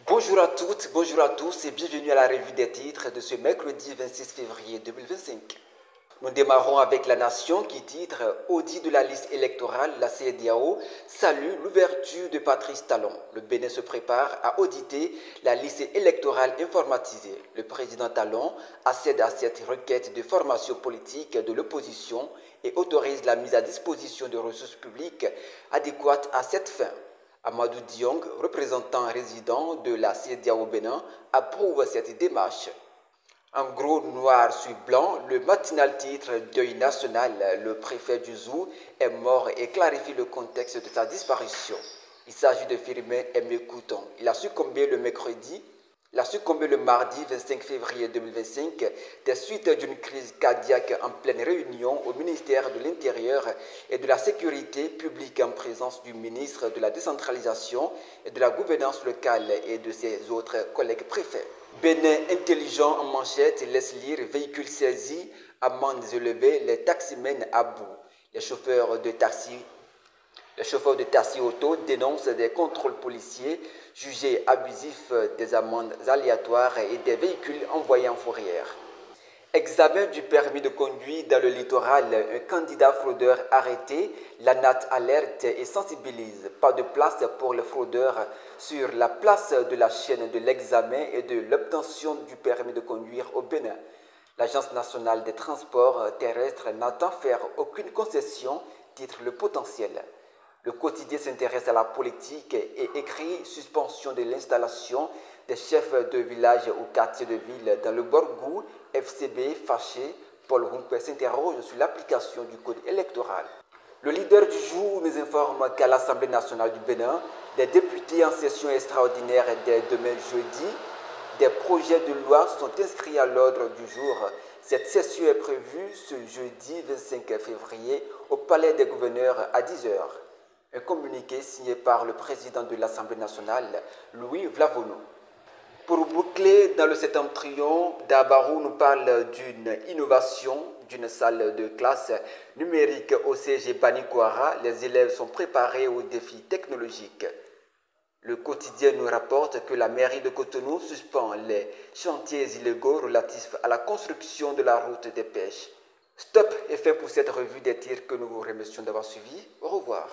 Bonjour à toutes, bonjour à tous et bienvenue à la revue des titres de ce mercredi 26 février 2025. Nous démarrons avec La Nation qui titre « Audit de la liste électorale, la CEDEAO salue l'ouverture de Patrice Talon. Le Bénin se prépare à auditer la liste électorale informatisée. Le président Talon accède à cette requête de formation politique de l'opposition et autorise la mise à disposition de ressources publiques adéquates à cette fin. Amadou Diong, représentant résident de la CEDEAO au Bénin, approuve cette démarche. En gros noir sur blanc, le matinal titre Deuil national, le préfet du Zou est mort et clarifie le contexte de sa disparition. Il s'agit de Firmin Aimé Couton. Il a succombé le mardi 25 février 2025 des suites d'une crise cardiaque en pleine réunion au ministère de l'Intérieur et de la Sécurité publique en présence du ministre de la Décentralisation et de la Gouvernance locale et de ses autres collègues préfets. Bénin intelligent en manchette laisse lire véhicules saisis, amendes élevées, les taximens à bout. Les chauffeurs de taxi auto dénoncent des contrôles policiers jugés abusifs, des amendes aléatoires et des véhicules envoyés en fourrière. Examen du permis de conduire dans le littoral, un candidat fraudeur arrêté, la NAT alerte et sensibilise. Pas de place pour les fraudeurs sur la place de la chaîne de l'examen et de l'obtention du permis de conduire au Bénin. L'Agence nationale des transports terrestres n'entend faire aucune concession, titre Le Potentiel. Le quotidien s'intéresse à la politique et écrit suspension de l'installation des chefs de village ou quartier de ville dans le Borgou. FCB fâché, Paul Rumpe s'interroge sur l'application du code électoral. Le leader du jour nous informe qu'à l'Assemblée nationale du Bénin, les députés en session extraordinaire dès demain jeudi, des projets de loi sont inscrits à l'ordre du jour. Cette session est prévue ce jeudi 25 février au Palais des gouverneurs à 10h. Un communiqué signé par le président de l'Assemblée nationale, Louis Vlavono. Pour boucler dans le septentrion, Dabarou nous parle d'une innovation d'une salle de classe numérique au CG Banikwara. Les élèves sont préparés aux défis technologiques. Le quotidien nous rapporte que la mairie de Cotonou suspend les chantiers illégaux relatifs à la construction de la route des pêches. Stop est fait pour cette revue des tirs que nous vous remercions d'avoir suivi. Au revoir.